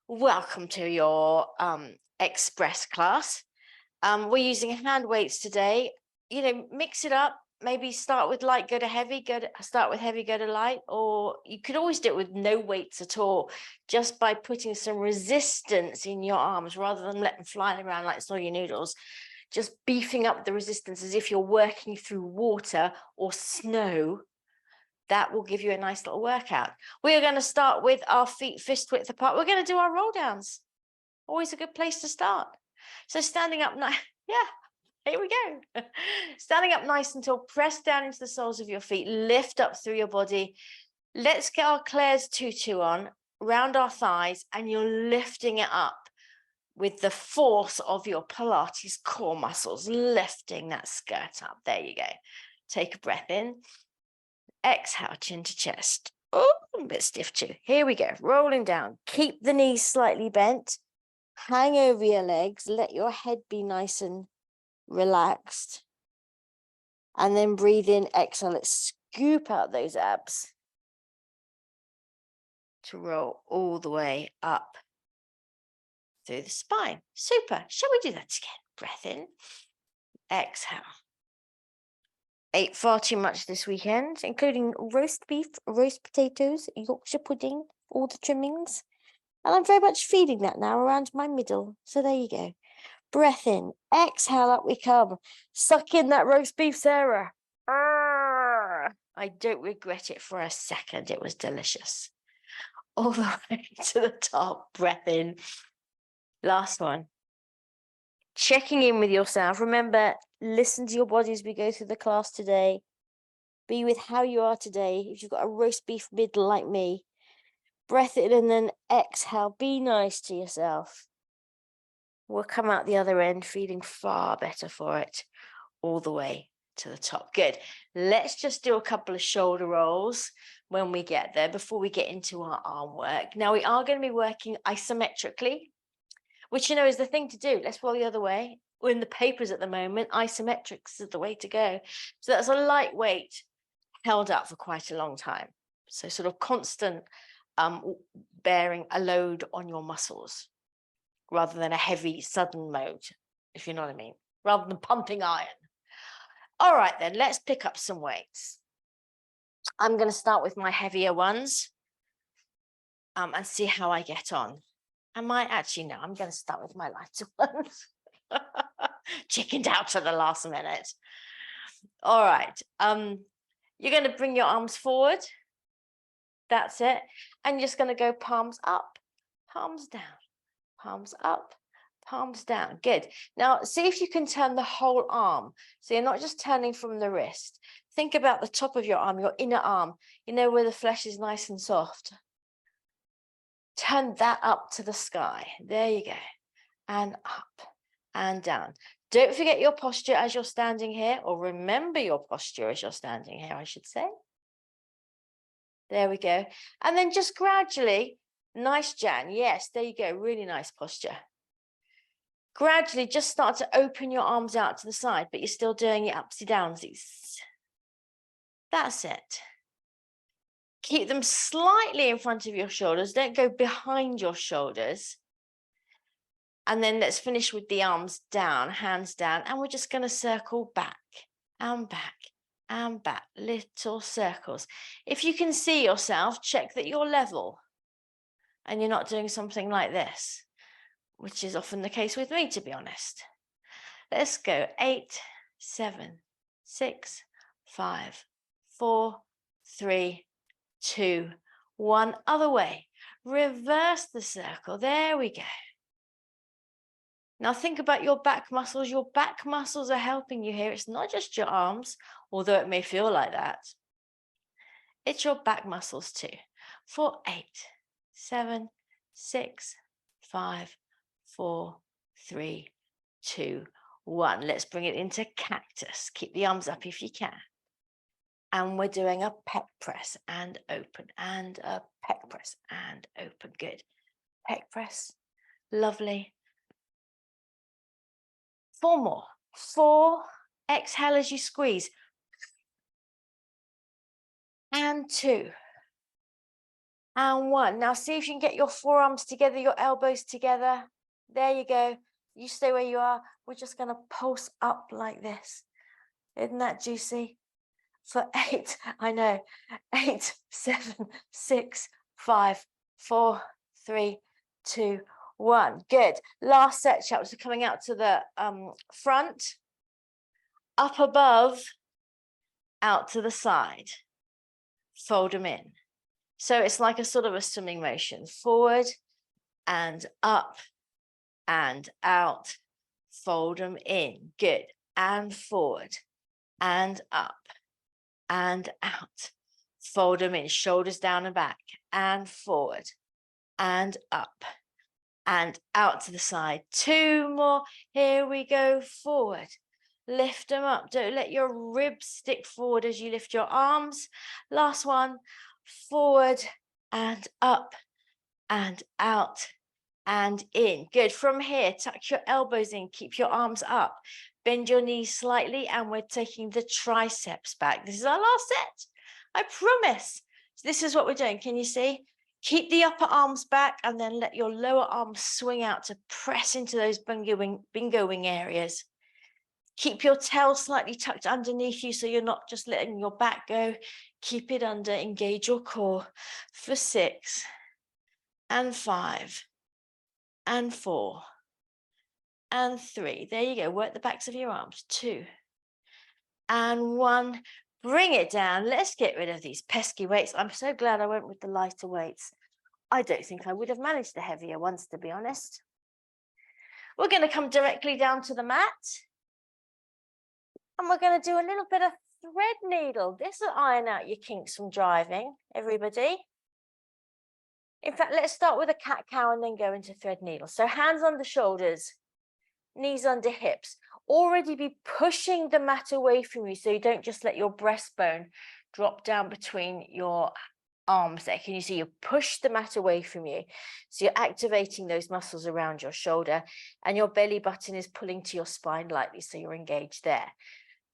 Welcome to your express class. We're using hand weights today. Mix it up. Maybe start with light, go to heavy, start with heavy, go to light, or you could always do it with no weights at all, just by putting some resistance in your arms rather than let them fly around like soggy noodles. Just beefing up the resistance as if you're working through water or snow. That will give you a nice little workout. We are going to start with our feet fist width apart. We're going to do our roll downs. Always a good place to start. So standing up nice, yeah, here we go. Standing up nice and tall, press down into the soles of your feet, lift up through your body. Let's get our Claire's tutu on, round our thighs, and you're lifting it up with the force of your Pilates core muscles, lifting that skirt up. There you go. Take a breath in. Exhale, chin to chest. Oh, a bit stiff too. Here we go. Rolling down. Keep the knees slightly bent. Hang over your legs. Let your head be nice and relaxed. And then breathe in, exhale. Let's scoop out those abs to roll all the way up through the spine. Super. Shall we do that again? Breath in. Exhale. Ate far too much this weekend, including roast beef, roast potatoes, Yorkshire pudding, all the trimmings. And I'm very much feeling that now around my middle. So there you go. Breath in. Exhale, up we come. Suck in that roast beef, Sarah. I don't regret it for a second. It was delicious. All the way to the top. Breath in. Last one. Checking in with yourself. Remember, listen to your body as we go through the class today. Be with how you are today. If you've got a roast beef middle like me, breath in and then exhale. Be nice to yourself. We'll come out the other end feeling far better for it, all the way to the top. Good. Let's just do a couple of shoulder rolls when we get there before we get into our arm work. Now, we are going to be working isometrically, which, is the thing to do. Let's roll the other way. We're in the papers at the moment. Isometrics is the way to go. So that's a lightweight held up for quite a long time. So sort of constant bearing a load on your muscles rather than a heavy sudden mode, if you know what I mean, rather than pumping iron. All right, then let's pick up some weights. I'm going to start with my heavier ones and see how I get on. I might actually, no, I'm going to start with my lighter ones. Chickened out to the last minute. All right. You're going to bring your arms forward. That's it. And you're just going to go palms up, palms down, palms up, palms down. Good. Now, see if you can turn the whole arm. So you're not just turning from the wrist. Think about the top of your arm, your inner arm, where the flesh is nice and soft. Turn that up to the sky. There you go. And up and down. Don't forget your posture as you're standing here, or remember your posture as you're standing here, I should say. There we go. And then just gradually, nice, Jan. Yes, there you go. Really nice posture. Gradually just start to open your arms out to the side, but you're still doing it upsy downsies. That's it. Keep them slightly in front of your shoulders. Don't go behind your shoulders. And then let's finish with the arms down, hands down. And we're just going to circle back and back and back, little circles. If you can see yourself, check that you're level and you're not doing something like this, which is often the case with me, to be honest. Let's go. 8, 7, 6, 5, 4, 3, 2, 1. Other way. Reverse the circle. There we go. Now think about your back muscles. Your back muscles are helping you here. It's not just your arms, although it may feel like that. It's your back muscles too. For 8, 7, 6, 5, 4, 3, 2, 1. Let's bring it into cactus. Keep the arms up if you can. And we're doing a pec press and open, and a pec press and open. Good. Pec press. Lovely. 4 more. 4. Exhale as you squeeze. And 2. And 1. Now see if you can get your forearms together, your elbows together. There you go. You stay where you are. We're just going to pulse up like this. Isn't that juicy? For 8, I know. 8, 7, 6, 5, 4, 3, 2, 1. Good. Last set, chaps. We're coming out to the front, up above, out to the side. Fold them in. So it's like a sort of a swimming motion. Forward and up and out. Fold them in. Good. And forward and up and out. Fold them in. Shoulders down and back and forward and up and out to the side. 2 more. Here we go. Forward. Lift them up. Don't let your ribs stick forward as you lift your arms. Last one. Forward and up and out and in. Good. From here, tuck your elbows in. Keep your arms up. Bend your knees slightly, and we're taking the triceps back. This is our last set. I promise. So this is what we're doing. Can you see? Keep the upper arms back, and then let your lower arms swing out to press into those bingo wing areas. Keep your tail slightly tucked underneath you so you're not just letting your back go. Keep it under, engage your core for 6 and 5 and 4 and 3. There you go. Work the backs of your arms. 2 and 1. Bring it down. Let's get rid of these pesky weights. I'm so glad I went with the lighter weights. I don't think I would have managed the heavier ones, to be honest. We're going to come directly down to the mat. And we're going to do a little bit of thread needle. This will iron out your kinks from driving, everybody. In fact, let's start with a cat-cow and then go into thread needle. So hands under shoulders, knees under hips. Already be pushing the mat away from you so you don't just let your breastbone drop down between your arms there. Can you see you push the mat away from you? So you're activating those muscles around your shoulder, and your belly button is pulling to your spine lightly, so you're engaged there.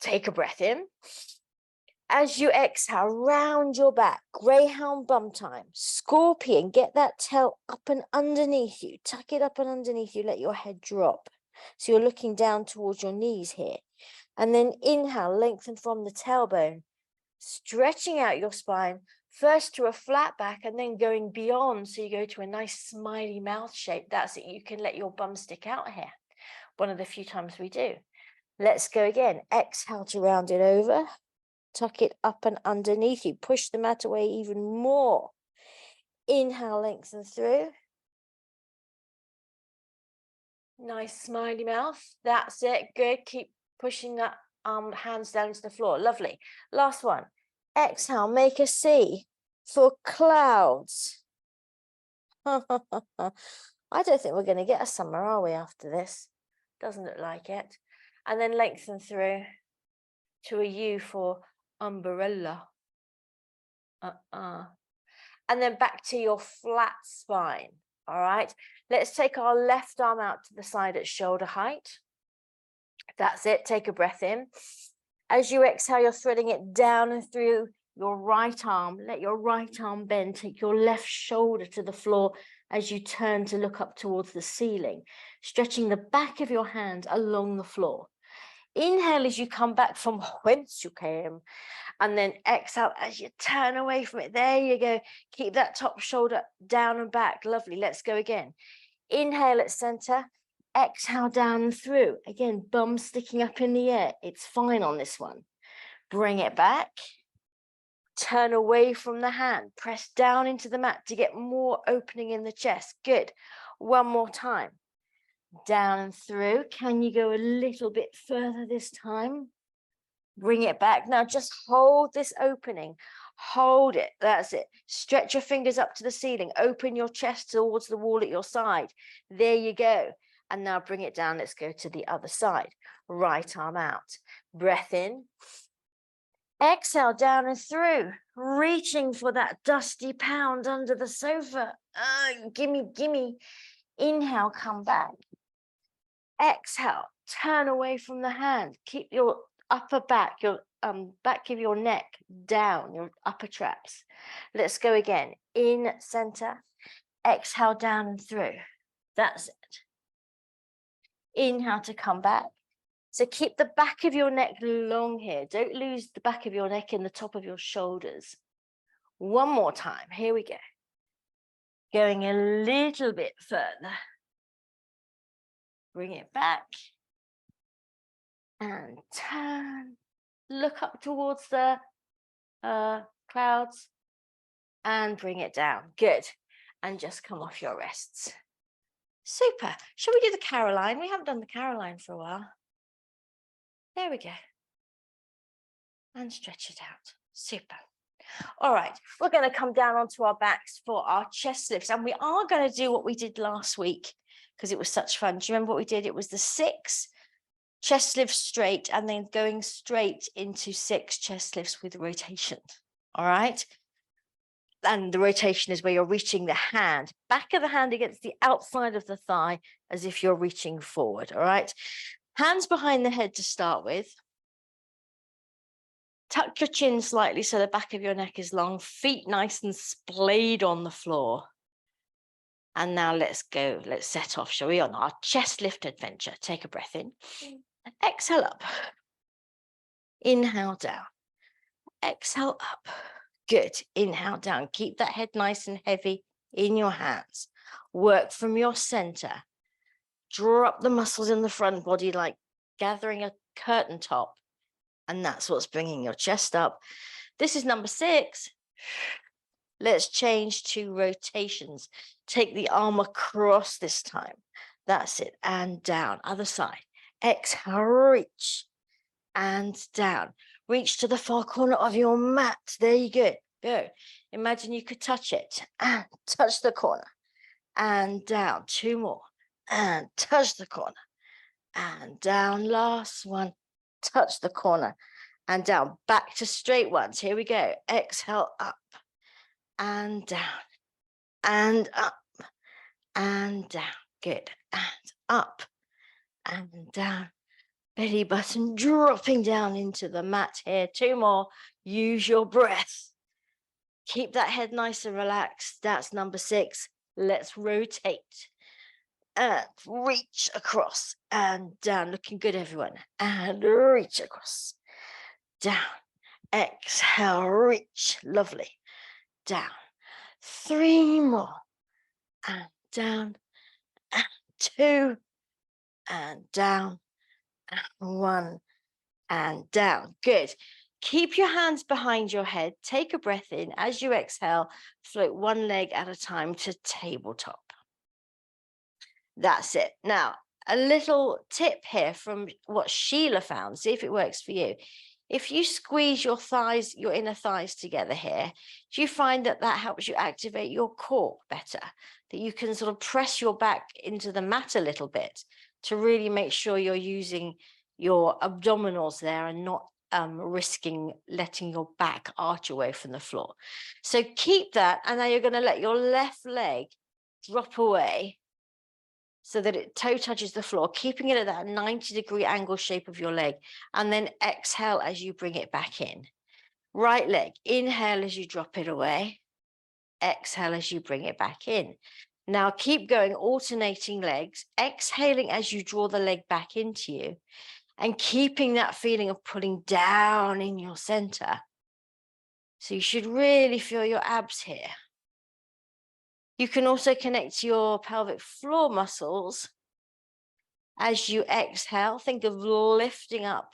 Take a breath in. As you exhale, round your back, greyhound bum time, scorpion, get that tail up and underneath you, tuck it up and underneath you, let your head drop. So you're looking down towards your knees here. And then inhale, lengthen from the tailbone, stretching out your spine, first to a flat back and then going beyond. So you go to a nice smiley mouth shape. That's it. You can let your bum stick out here. One of the few times we do. Let's go again. Exhale to round it over. Tuck it up and underneath you. Push the mat away even more. Inhale, lengthen through. Nice smiley mouth. That's it. Good. Keep pushing that hands down to the floor. Lovely. Last one. Exhale, make a C for clouds. I don't think we're going to get a summer, are we, after this? Doesn't look like it. And then lengthen through to a U for umbrella. And then back to your flat spine. All right. Let's take our left arm out to the side at shoulder height. That's it. Take a breath in. As you exhale, you're threading it down and through your right arm. Let your right arm bend. Take your left shoulder to the floor as you turn to look up towards the ceiling, stretching the back of your hand along the floor. Inhale as you come back from whence you came, and then exhale as you turn away from it. There you go. Keep that top shoulder down and back. Lovely. Let's go again. Inhale at center. Exhale down and through. Again, bum sticking up in the air. It's fine on this one. Bring it back. Turn away from the hand. Press down into the mat to get more opening in the chest. Good. One more time. Down and through. Can you go a little bit further this time? Bring it back. Now just hold this opening. Hold it. That's it. Stretch your fingers up to the ceiling. Open your chest towards the wall at your side. There you go. And now bring it down. Let's go to the other side. Right arm out. Breath in. Exhale down and through. Reaching for that dusty pound under the sofa. Gimme, gimme. Inhale, come back. Exhale, turn away from the hand. Keep your upper back, your back of your neck down, your upper traps. Let's go again. In, center. Exhale down and through. That's it. Inhale to come back. So keep the back of your neck long here. Don't lose the back of your neck in the top of your shoulders. One more time. Here we go. Going a little bit further. Bring it back. And turn. Look up towards the clouds. And bring it down. Good. And just come off your rests. Super. Shall we do the Caroline? We haven't done the Caroline for a while. There we go. And stretch it out. Super. All right, we're going to come down onto our backs for our chest lifts. And we are going to do what we did last week because it was such fun. Do you remember what we did? It was the 6 chest lifts straight and then going straight into 6 chest lifts with rotation. All right. And the rotation is where you're reaching the hand, back of the hand against the outside of the thigh, as if you're reaching forward. All right. Hands behind the head to start with. Tuck your chin slightly so the back of your neck is long, feet nice and splayed on the floor. And now let's go. Let's set off, shall we, on our chest lift adventure. Take a breath in. Exhale up. Inhale down. Exhale up. Good. Inhale down. Keep that head nice and heavy in your hands. Work from your center. Draw up the muscles in the front body like gathering a curtain top. And that's what's bringing your chest up. This is number 6. Let's change to rotations. Take the arm across this time. That's it. And down. Other side. Exhale, reach. And down. Reach to the far corner of your mat. There you go. Go. Imagine you could touch it. And touch the corner. And down. 2 more. And touch the corner. And down. Last one. Touch the corner and down. Back to straight ones. Here we go. Exhale up and down and up and down. Good. And up and down. Belly button dropping down into the mat here. 2 more. Use your breath. Keep that head nice and relaxed. That's number 6. Let's rotate. And reach across and down. Looking good, everyone. And reach across. Down. Exhale, reach. Lovely. Down. 3 more. And down. And 2. And down. And 1. And down. Good. Keep your hands behind your head. Take a breath in. As you exhale, float 1 leg at a time to tabletop. That's it. Now, a little tip here from what Sheila found. See if it works for you. If you squeeze your thighs, your inner thighs together here, do you find that that helps you activate your core better? That you can sort of press your back into the mat a little bit to really make sure you're using your abdominals there and not risking letting your back arch away from the floor. So keep that. And now you're going to let your left leg drop away so that it toe touches the floor, keeping it at that 90-degree angle shape of your leg. And then exhale as you bring it back in. Right leg, inhale as you drop it away. Exhale as you bring it back in. Now keep going, alternating legs, exhaling as you draw the leg back into you and keeping that feeling of pulling down in your center. So you should really feel your abs here. You can also connect your pelvic floor muscles as you exhale. Think of lifting up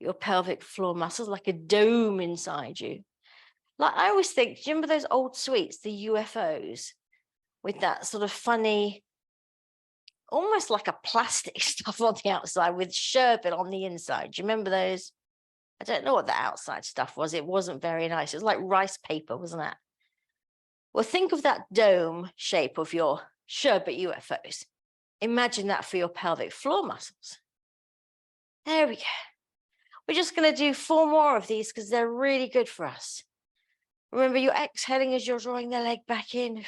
your pelvic floor muscles like a dome inside you. Like I always think, do you remember those old sweets, the UFOs, with that sort of funny, almost like a plastic stuff on the outside with sherbet on the inside? Do you remember those? I don't know what the outside stuff was. It wasn't very nice. It was like rice paper, wasn't it? Well, think of that dome shape of your sherbet UFOs. Imagine that for your pelvic floor muscles. There we go. We're just going to do 4 more of these because they're really good for us. Remember, you're exhaling as you're drawing the leg back in.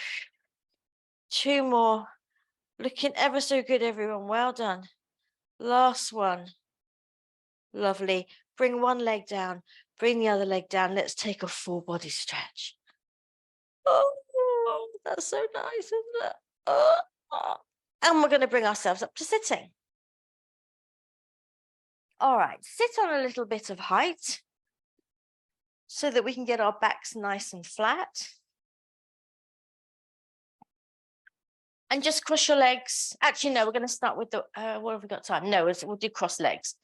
2 more. Looking ever so good, everyone. Well done. Last one. Lovely. Bring one leg down, bring the other leg down. Let's take a full body stretch. Oh, that's so nice, isn't it? Oh. And we're going to bring ourselves up to sitting. All right, sit on a little bit of height so that we can get our backs nice and flat. And just cross your legs. Actually, no, we're going to start with the, what have we got time? No, we'll do cross legs.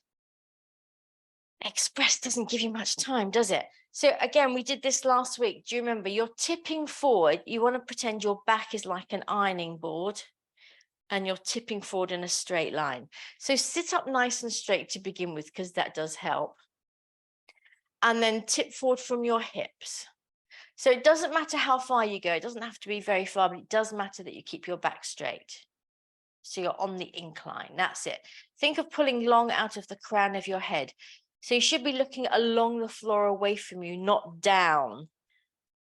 Express doesn't give you much time, does it? So again, we did this last week. Do you remember? You're tipping forward. You want to pretend your back is like an ironing board and you're tipping forward in a straight line. So sit up nice and straight to begin with, because that does help. And then tip forward from your hips. So it doesn't matter how far you go. It doesn't have to be very far, but it does matter that you keep your back straight. So you're on the incline. That's it. Think of pulling long out of the crown of your head. So you should be looking along the floor away from you, not down.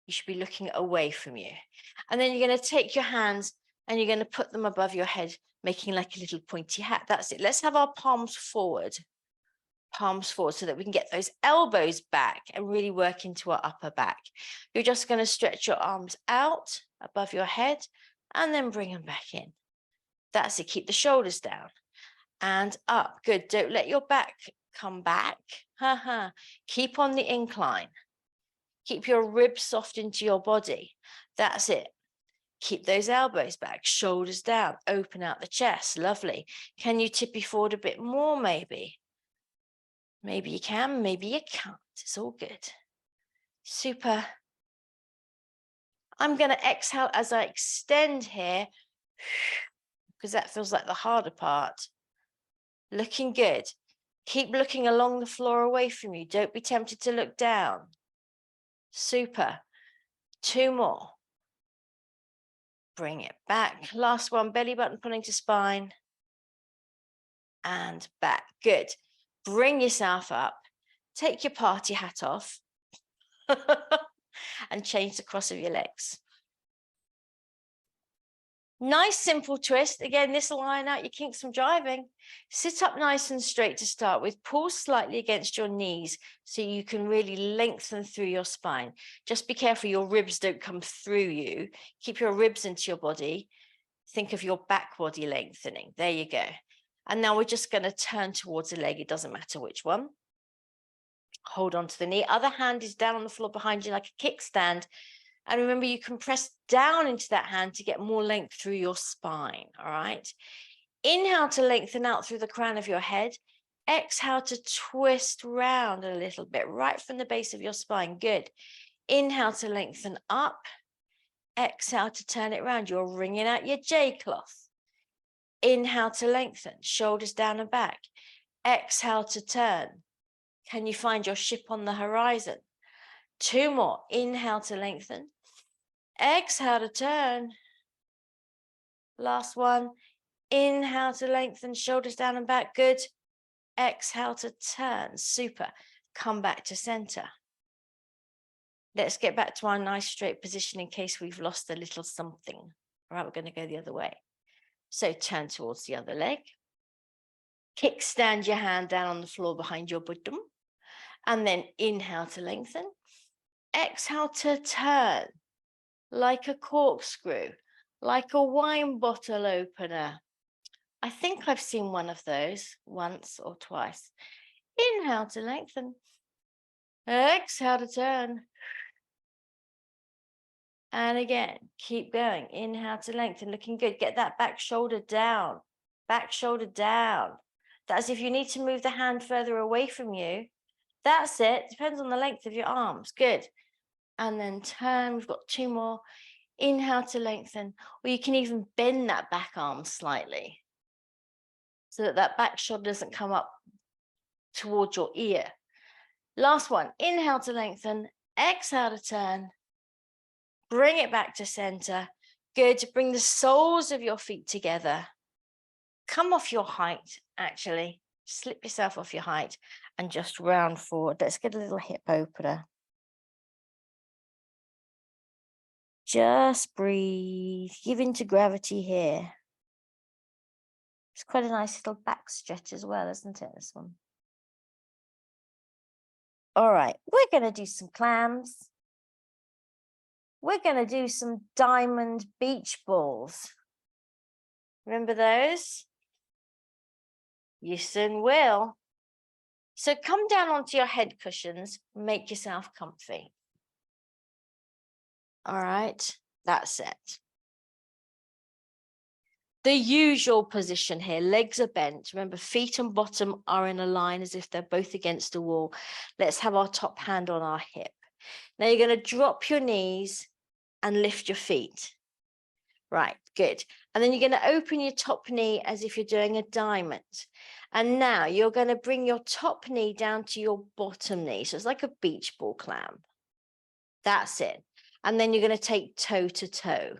You should be looking away from you. And then you're going to take your hands and you're going to put them above your head, making like a little pointy hat. That's it. Let's have our palms forward so that we can get those elbows back and really work into our upper back. You're just going to stretch your arms out above your head and then bring them back in. That's it. Keep the shoulders down and up. Good. Don't let your back come back. Keep on the incline. Keep your ribs soft into your body. That's it. Keep those elbows back, shoulders down, open out the chest. Lovely. Can you tip you forward a bit more, maybe? Maybe you can, maybe you can't. It's all good. Super. I'm going to exhale as I extend here, because that feels like the harder part. Looking good. Keep looking along the floor away from you. Don't be tempted to look down. Super. 2 more. Bring it back. Last one, belly button pulling to spine. And back. Good. Bring yourself up. Take your party hat off. And change the cross of your legs. Nice simple twist. Again, this will iron out your kinks from driving. Sit up nice and straight to start with. Pull slightly against your knees so you can really lengthen through your spine. Just be careful your ribs don't come through you. Keep your ribs into your body. Think of your back body lengthening. There you go. And now we're just going to turn towards the leg. It doesn't matter which one. Hold on to the knee. Other hand is down on the floor behind you like a kickstand. And remember, you can press down into that hand to get more length through your spine, all right? Inhale to lengthen out through the crown of your head. Exhale to twist round a little bit, right from the base of your spine. Good. Inhale to lengthen up. Exhale to turn it round. You're wringing out your J-cloth. Inhale to lengthen, shoulders down and back. Exhale to turn. Can you find your ship on the horizon? 2 more. Inhale to lengthen. Exhale to turn. Last one. Inhale to lengthen, shoulders down and back. Good. Exhale to turn. Super. Come back to center. Let's get back to our nice straight position in case we've lost a little something. All right, we're going to go the other way. So turn towards the other leg. Kickstand your hand down on the floor behind your bottom. And then inhale to lengthen. Exhale to turn. Like a corkscrew, like a wine bottle opener. I think I've seen one of those once or twice. Inhale to lengthen. Exhale to turn. And again, keep going. Inhale to lengthen, looking good. Get that back shoulder down. Back shoulder down. That's if you need to move the hand further away from you. That's it. Depends on the length of your arms. Good. And then turn. We've got 2 more. Inhale to lengthen, or you can even bend that back arm slightly so that that back shoulder doesn't come up towards your ear. Last one, inhale to lengthen, exhale to turn, bring it back to center. Good, bring the soles of your feet together. Come off your height, actually. Slip yourself off your height and just round forward. Let's get a little hip opener. Just breathe, give into gravity here. It's quite a nice little back stretch as well, isn't it, this one? All right, we're going to do some clams. We're going to do some diamond beach balls. Remember those? You soon will. So come down onto your head cushions, make yourself comfy. All right, that's it. The usual position here, legs are bent. Remember, feet and bottom are in a line as if they're both against a wall. Let's have our top hand on our hip. Now you're going to drop your knees and lift your feet. Right, good. And then you're going to open your top knee as if you're doing a diamond. And now you're going to bring your top knee down to your bottom knee. So it's like a beach ball clam. That's it. And then you're going to take toe to toe.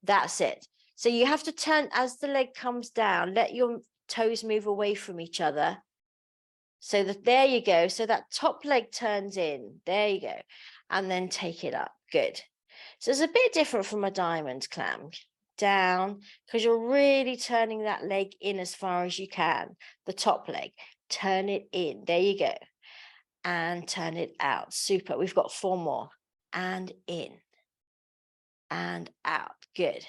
That's it. So you have to turn as the leg comes down, let your toes move away from each other. So that there you go. So that top leg turns in. There you go. And then take it up. Good. So it's a bit different from a diamond clam. Down, because you're really turning that leg in as far as you can. The top leg. Turn it in. There you go. And turn it out. Super. We've got 4 more. And in. And out. Good.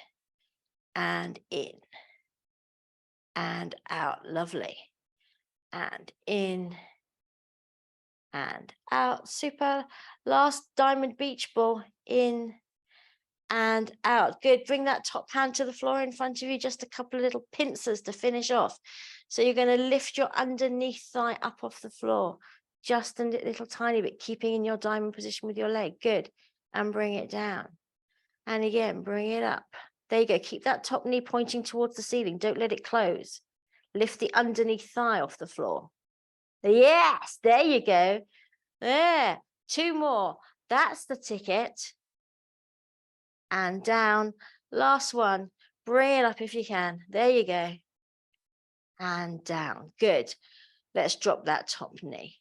And in. And out. Lovely. And in. And out. Super. Last diamond beach ball. In. And out. Good. Bring that top hand to the floor in front of you. Just a couple of little pincers to finish off. So you're going to lift your underneath thigh up off the floor. Just a little tiny bit. Keeping in your diamond position with your leg. Good. And bring it down. And again, bring it up. There you go. Keep that top knee pointing towards the ceiling. Don't let it close. Lift the underneath thigh off the floor. Yes, there you go. There. 2 more. That's the ticket. And down. Last one. Bring it up if you can. There you go. And down. Good. Let's drop that top knee.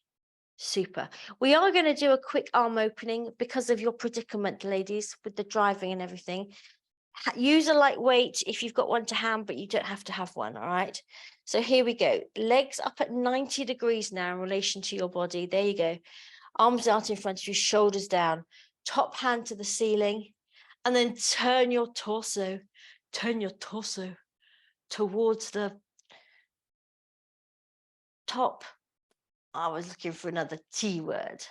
Super. We are going to do a quick arm opening because of your predicament, ladies, with the driving and everything. Use a lightweight if you've got one to hand, but you don't have to have one, all right? So here we go. Legs up at 90 degrees now in relation to your body. There you go. Arms out in front of you, shoulders down. Top hand to the ceiling. And then turn your torso towards the top. I was looking for another T word.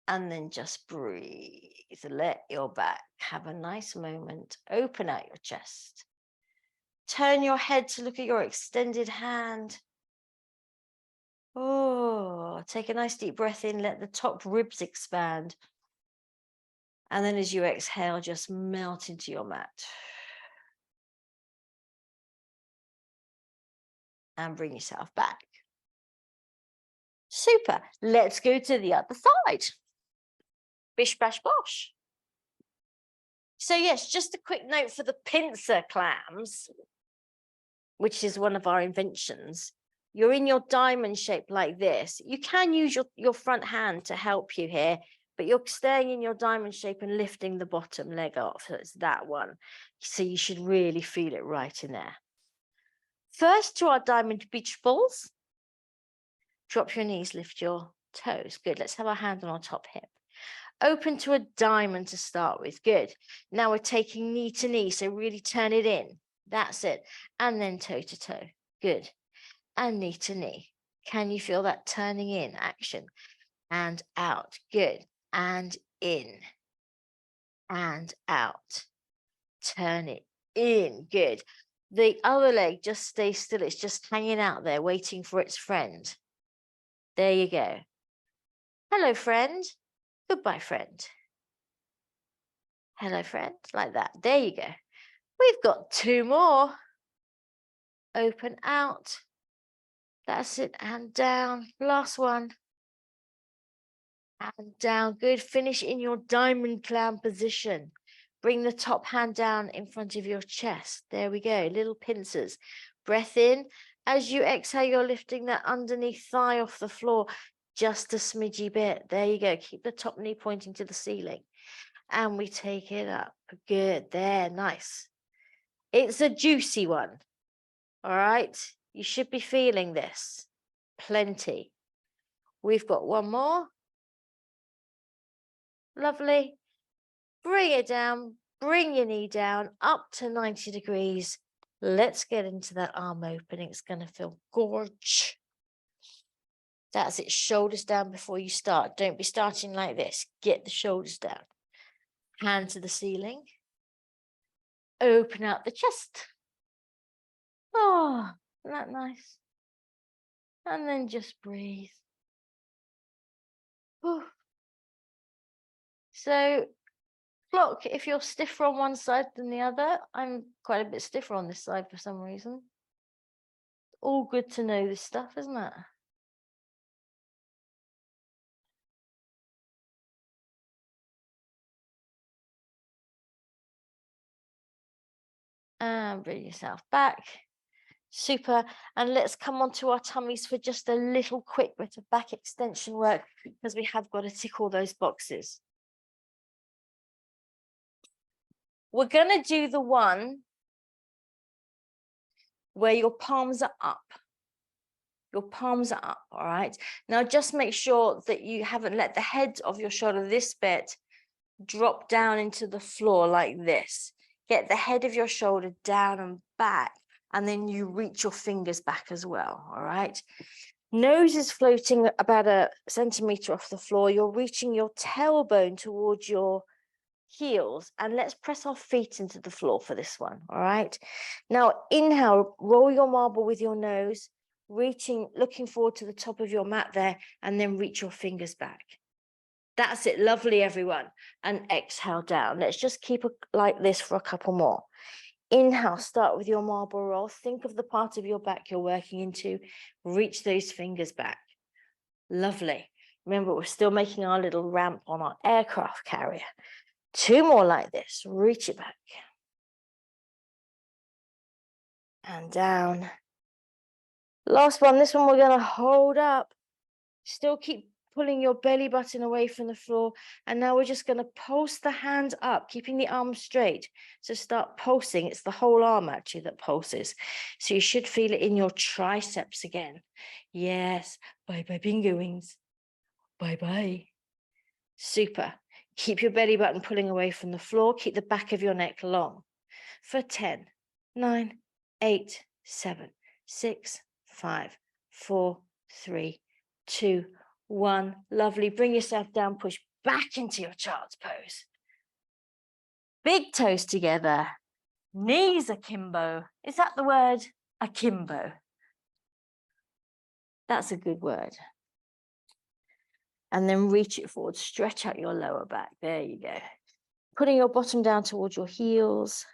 And then just breathe. Let your back have a nice moment. Open out your chest. Turn your head to look at your extended hand. Oh, take a nice deep breath in. Let the top ribs expand. And then as you exhale, just melt into your mat. And bring yourself back. Super. Let's go to the other side. Bish, bash, bosh. So yes, just a quick note for the pincer clams, which is one of our inventions. You're in your diamond shape like this. You can use your front hand to help you here, but you're staying in your diamond shape and lifting the bottom leg off. So it's that one. So you should really feel it right in there. First to our diamond beach balls. Drop your knees, lift your toes. Good. Let's have our hand on our top hip. Open to a diamond to start with. Good. Now we're taking knee to knee. So really turn it in. That's it. And then toe to toe. Good. And knee to knee. Can you feel that turning in action? And out. Good. And in. And out. Turn it in. Good. The other leg just stays still. It's just hanging out there waiting for its friend. There you go. Hello, friend. Goodbye, friend. Hello, friend. Like that. There you go. We've got 2 more. Open out. That's it. And down. Last one. And down. Good. Finish in your diamond clam position. Bring the top hand down in front of your chest. There we go. Little pincers. Breath in. As you exhale, you're lifting that underneath thigh off the floor. Just a smidgy bit. There you go. Keep the top knee pointing to the ceiling. And we take it up. Good. There. Nice. It's a juicy one. All right. You should be feeling this. Plenty. We've got one more. Lovely. Bring it down, bring your knee down up to 90 degrees. Let's get into that arm opening. It's going to feel gorge. That's it. Shoulders down before you start. Don't be starting like this. Get the shoulders down. Hand to the ceiling. Open out the chest. Oh, isn't that nice? And then just breathe. Whew. So, look, if you're stiffer on one side than the other, I'm quite a bit stiffer on this side for some reason. All good to know this stuff, isn't it? And bring yourself back. Super. And let's come on to our tummies for just a little quick bit of back extension work, because we have got to tick all those boxes. We're going to do the one where your palms are up. Your palms are up, all right? Now, just make sure that you haven't let the head of your shoulder, this bit, drop down into the floor like this. Get the head of your shoulder down and back, and then you reach your fingers back as well, all right? Nose is floating about a centimeter off the floor. You're reaching your tailbone towards your heels, and let's press our feet into the floor for this one, all right? Now, inhale, roll your marble with your nose, reaching, looking forward to the top of your mat there, and then reach your fingers back. That's it. Lovely, everyone. And exhale down. Let's just keep it like this for a couple more. Inhale, start with your marble roll. Think of the part of your back you're working into. Reach those fingers back. Lovely. Remember, we're still making our little ramp on our aircraft carrier. 2 more like this. Reach it back. And down. Last one. This one we're going to hold up. Still keep pulling your belly button away from the floor. And now we're just going to pulse the hand up, keeping the arm straight. So start pulsing. It's the whole arm actually that pulses. So you should feel it in your triceps again. Yes. Bye-bye, bingo wings. Bye-bye. Super. Keep your belly button pulling away from the floor. Keep the back of your neck long. For 10, 9, 8, 7, 6, 5, 4, 3, 2, 1. Lovely. Bring yourself down. Push back into your child's pose. Big toes together. Knees akimbo. Is that the word? Akimbo. That's a good word. And then reach it forward. Stretch out your lower back. There you go. Putting your bottom down towards your heels.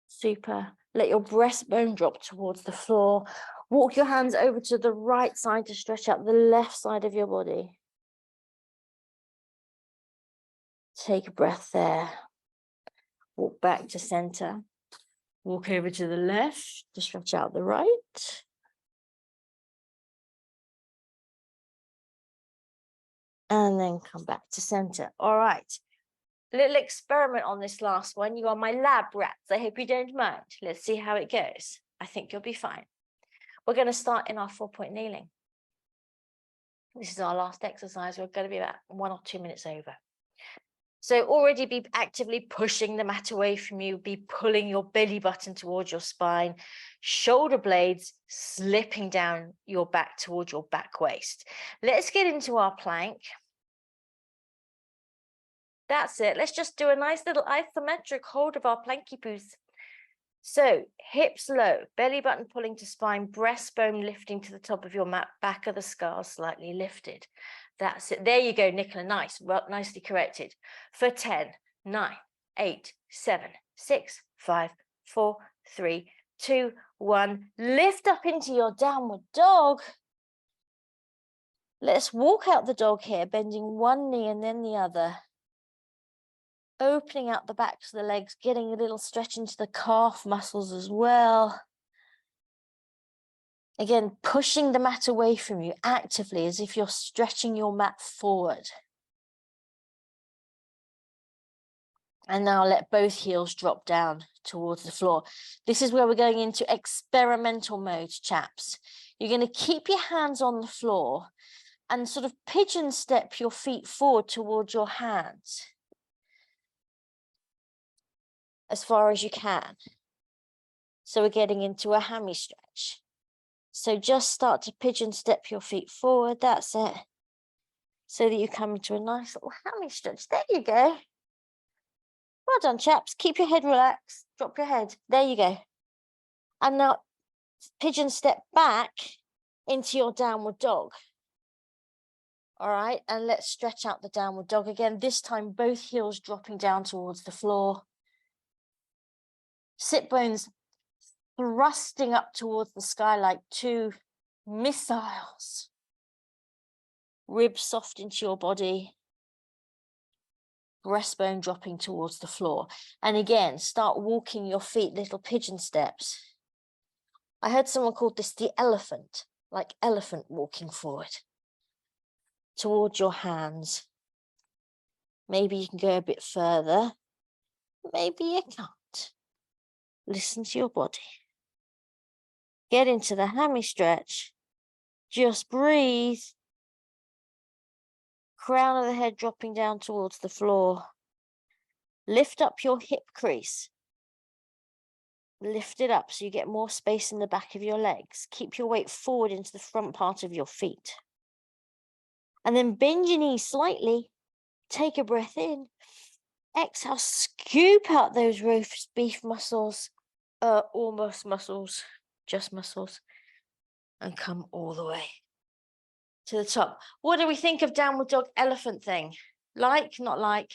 Super. Let your breastbone drop towards the floor. Walk your hands over to the right side to stretch out the left side of your body. Take a breath there. Walk back to center. Walk over to the left to stretch out the right. And then come back to center. All right. Little experiment on this last one. You are my lab rats. I hope you don't mind. Let's see how it goes. I think you'll be fine. We're going to start in our 4-point kneeling. This is our last exercise. We're going to be about 1 or 2 minutes over. So already be actively pushing the mat away from you. Be pulling your belly button towards your spine. Shoulder blades slipping down your back towards your back waist. Let's get into our plank. That's it. Let's just do a nice little isometric hold of our planky poos. So hips low, belly button pulling to spine, breastbone lifting to the top of your mat, back of the skull slightly lifted. That's it. There you go, Nicola. Nice. Well, nicely corrected. For 10, 9, 8, 7, 6, 5, 4, 3, 2, 1. Lift up into your downward dog. Let's walk out the dog here, bending one knee and then the other. Opening out the backs of the legs, getting a little stretch into the calf muscles as well. Again, pushing the mat away from you actively as if you're stretching your mat forward. And now let both heels drop down towards the floor. This is where we're going into experimental mode, chaps. You're going to keep your hands on the floor and sort of pigeon step your feet forward towards your hands as far as you can. So we're getting into a hammy stretch. So just start to pigeon step your feet forward. That's it. So that you come into a nice little hammy stretch. There you go. Well done, chaps. Keep your head relaxed. Drop your head. There you go. And now pigeon step back into your downward dog. All right. And let's stretch out the downward dog again. This time, both heels dropping down towards the floor. Sit bones thrusting up towards the sky like two missiles. Ribs soft into your body. Breastbone dropping towards the floor. And again, start walking your feet, little pigeon steps. I heard someone called this the elephant, like elephant walking forward towards your hands. Maybe you can go a bit further. Maybe you can't. Listen to your body. Get into the hammy stretch. Just breathe. Crown of the head dropping down towards the floor. Lift up your hip crease. Lift it up so you get more space in the back of your legs. Keep your weight forward into the front part of your feet. And then bend your knees slightly. Take a breath in. Exhale, scoop out those roast beef muscles. Almost muscles, just muscles. And come all the way to the top. What do we think of downward dog elephant thing? Like, not like?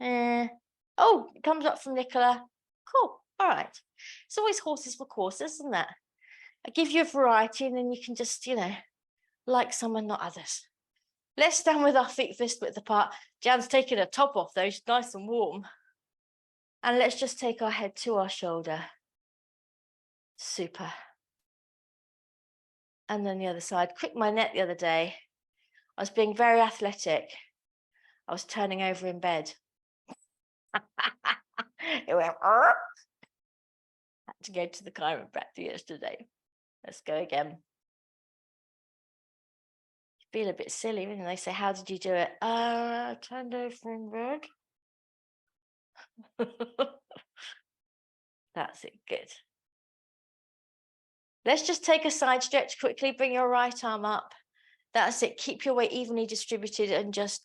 Oh, it comes up from Nicola. Cool. All right. It's always horses for courses, isn't it? I give you a variety and then you can just, like some and not others. Let's stand with our feet fist width apart. Jan's taking her top off though. She's nice and warm. And let's just take our head to our shoulder. Super. And then the other side. Cricked my neck the other day. I was being very athletic. I was turning over in bed. It went. Had to go to the chiropractor yesterday. Let's go again. You feel a bit silly when they say, "How did you do it?" I turned over in bed. That's it. Good. Let's just take a side stretch quickly. Bring your right arm up. That's it. Keep your weight evenly distributed and just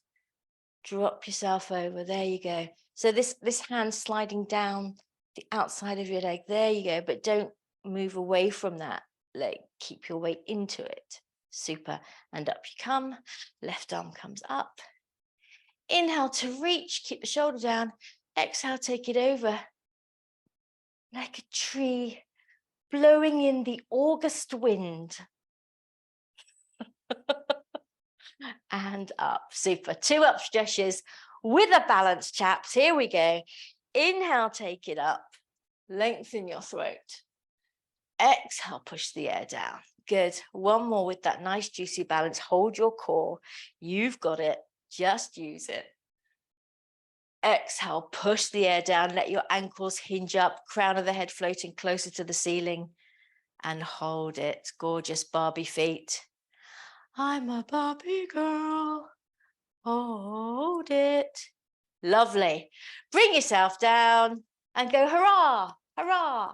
drop yourself over. There you go. So this hand sliding down the outside of your leg. There you go. But don't move away from that leg. Keep your weight into it. Super. And up you come. Left arm comes up. Inhale to reach. Keep the shoulder down. Exhale, take it over. Like a tree blowing in the August wind. And up. Super. 2 up stretches with a balance, chaps. Here we go. Inhale, take it up. Lengthen your throat. Exhale, push the air down. Good. One more with that nice juicy balance. Hold your core. You've got it. Just use it. Exhale, push the air down. Let your ankles hinge up. Crown of the head floating closer to the ceiling. And hold it. Gorgeous Barbie feet. I'm a Barbie girl. Hold it. Lovely. Bring yourself down and go hurrah, hurrah.